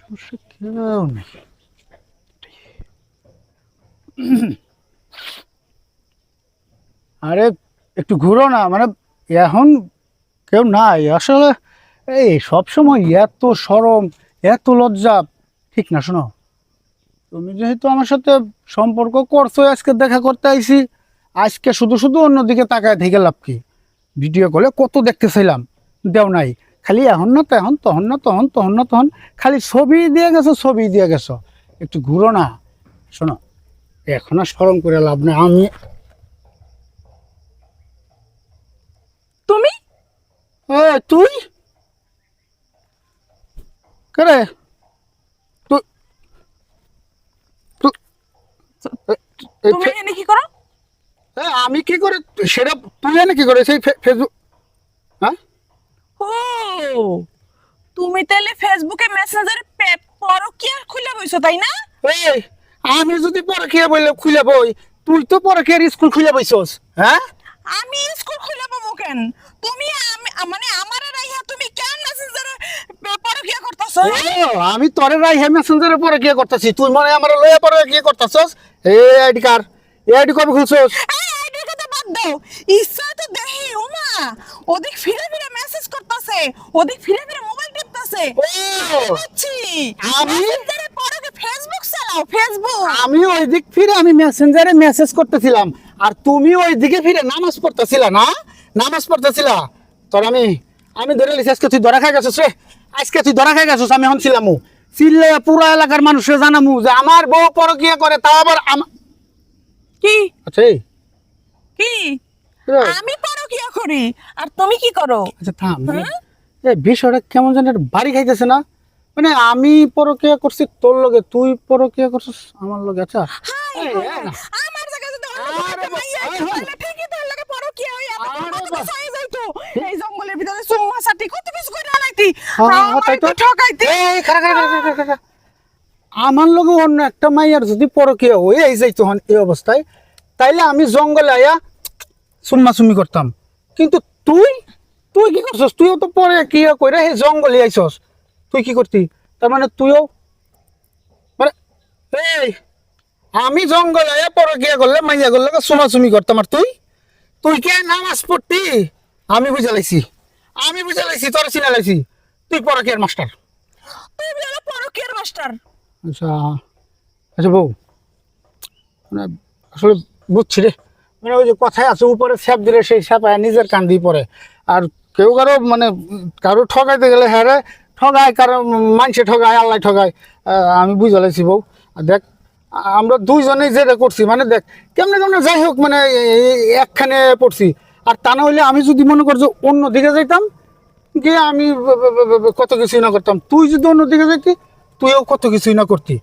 আশেপাশে কেউ নেই। আরে একটু ঘুরো না, মানে এখন কেউ নাই আসলে। এই সব সময় এত শরম, এত লজ্জা ঠিক না। শোনো, তুমি যেহেতু আমার সাথে সম্পর্ক করছো, আজকে দেখা করতে আইছি, আজকে শুধু শুধু অন্যদিকে তাকায় থেকে লাভ কি? ভিডিও কলে কত দেখতেছিলাম, দেও নাই। খালি এখন না তখন, তখন না তখন, তখন না তখন, খালি ছবি দিয়ে গেছো, ছবি দিয়ে গেছো। একটু ঘুরো না। শোনো, এখন আর শরম করে লাভ নেই। আমি তুমি তুই করে তুই তুই- এ, তুমি এনে কি করো? আমি কি করে সেটা, তুই এনে কি করে সেই ফেসবুক? হ্যাঁ, ও, তুমি তাহলে ফেসবুকে মেসেঞ্জারে পরকীয়া খুলে বইছো তাই না? এই আমি যদি পরকীয়া বললে খুলে বই, তুই তো পরকীয়ার স্কুল খুলে বইছস। হ্যাঁ, আমি স্কুল খুলে পাবো কেন? তুমি মানে আমার রাইহা তুমি কেন মেসেঞ্জারে পরকীয়া করতেছো? আমি তোরে রাই হ্যাঁ মেসেঞ্জারে পরকীয়া করতেছি, তুই মনে হয় আমার লয়ে পরকীয়া করতেছস। আইডি কার, আইডি কবে খুলছস? এই কথা বাদ দাও। ইচ্ছা তো দেহি উমা ওদিক ফিরে ফিরে মেসেজ করতেছে, ওদিক ফিরে ফিরে মোবাইল টিপতেছে। বুঝছি, আমি মেসেঞ্জারে পরকে ফেসবুক চালাও, ফেসবুক। আমি ওই দিক ফিরে আমি মেসেঞ্জারে মেসেজ করতেছিলাম, আর তুমি ওই দিকে ফিরে নামাজ পড়তেছিলা না, নামাজ পড়তেছিলা। তোর আমি আমি ধরে লিছি, আজকে তুই ধরা খাই গেছিস রে, আজকে তুই ধরা খাই গেছিস। আমি হন ছিলামু চিল্লে পুরা এলাকার মানুষে জানামু যে আমার বউ পরকীয়া করে, তাও আবার কি আচ্ছা কি আমি পরকীয়া করি আর তুমি কি করো? আচ্ছা থাম, মানে এই বিষয়টা কেমন যেন একটা বাড়ি খাইতেছে না। মানে আমি পরকীয়া করছি তোর লগে, তুই পরকীয়া করছিস আমার লগে। আচ্ছা এই, না। আমার জায়গা যদি অন্য আরে একটা মাইয়া আরে আইতো, ভাই। তাহলে ঠিকই তার লাগে পরকীয়া হইয়া আরে কত বাহ। কিছু হয়ে যাইতো। এই জঙ্গলের ভিতরে সুম্মা সাটি কত কিছু করে আনাইতি, তাই তো। আমায় তো ঠকাইতি। এই খারা খারা খারা খারা খারা। আমার লগে অন্য একটা মাইয়ার যদি পরকীয়া হয়ে এই যাইতো হন এই অবস্থায়, তাইলে আমি জঙ্গলে আয়া সুম্মা সুম্মি করতাম। কিন্তু তুই তুই কি করছস? তুইও তো পরে কি কইরা এই জঙ্গলে আইছস। তুই কি করতি? তার মানে তুইও, মানে এই আমি জঙ্গলে আয়া পরকীয়া করলে মাইয়া করলে সুমাসুমি করতাম, আর তুই তুই কে নামাজ পড়তি? আমি বুঝা লাইছি, আমি বুঝা লাইছি, তোর চিনা লাইছি, তুই পরকীয়ার মাস্টার। তুমি হলো পরকীয়ার মাস্টার। আচ্ছা আচ্ছা বউ, মানে আসলে বুঝছি রে, মানে ওই যে কথায় আছে, উপরে স্যাপ দিলে সেই স্যাপায় নিজের কান দিয়ে পড়ে। আর কেউ কারো মানে কারো ঠকাইতে গেলে হ্যাঁ রে ঠগায়, কারো মানুষে ঠগায়, আল্লাহ ঠগায়। আমি বুঝে লাইছি বউ। আর দেখ, আমরা দুইজনেই যেটা করছি, মানে দেখ কেমনে কেমনে যাই হোক, মানে একখানে পড়ছি। আর তা না হইলে আমি যদি মনে কর যে অন্য দিকে যাইতাম, গিয়ে আমি কত কিছুই না করতাম, তুই যদি অন্য দিকে যাইতি তুইও কত কিছুই না করতি।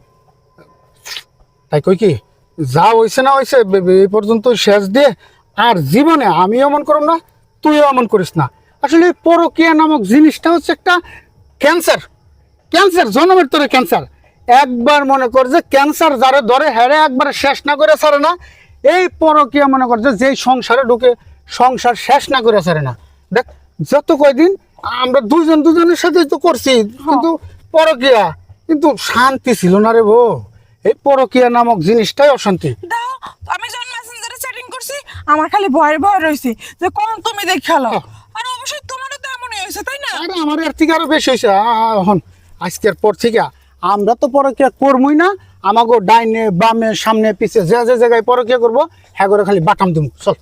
তাই কই কি, যা হইছে না হইছে এই পর্যন্ত শেষ দিয়ে, আর জীবনে আমি এমন করব না, তুইও এমন করিস না। আসলে এই পরকীয়া নামক জিনিসটা হচ্ছে একটা ক্যান্সার, ক্যান্সার, জন্মের তোরে ক্যান্সার। একবার মনে কর যে ক্যান্সার যারে ধরে হেরে একবার শেষ না করে ছাড়ে না। এই পরকীয়া মনে কর যে যেই সংসারে ঢুকে সংসার শেষ না করে ছাড়ে না। দেখ, যত কয়দিন আমরা দুজন দুজনের সাথে তো করছি, কিন্তু পরকীয়া কিন্তু শান্তি ছিল না রে বউ। এই পরকীয়া নামক জিনিসটাই অশান্তি। দাও, আমি যখন মেসেঞ্জারে চ্যাটিং করছি আমার খালি ভয় ভয় রইছে যে কোন তুমি দেখালো। আর অবশ্যই তোমারও তো এমনই হয়েছে তাই না? আরে আমার এর থেকে আরো বেশি হয়েছে। এখন আজকের পর থেকে আমরা তো পরকীয়া করবই না। আমাকে ডাইনে বামে সামনে পিছে যে যে জায়গায় পরকীয়া করবো হ্যাঁ করে খালি বাটাম দিব। চল।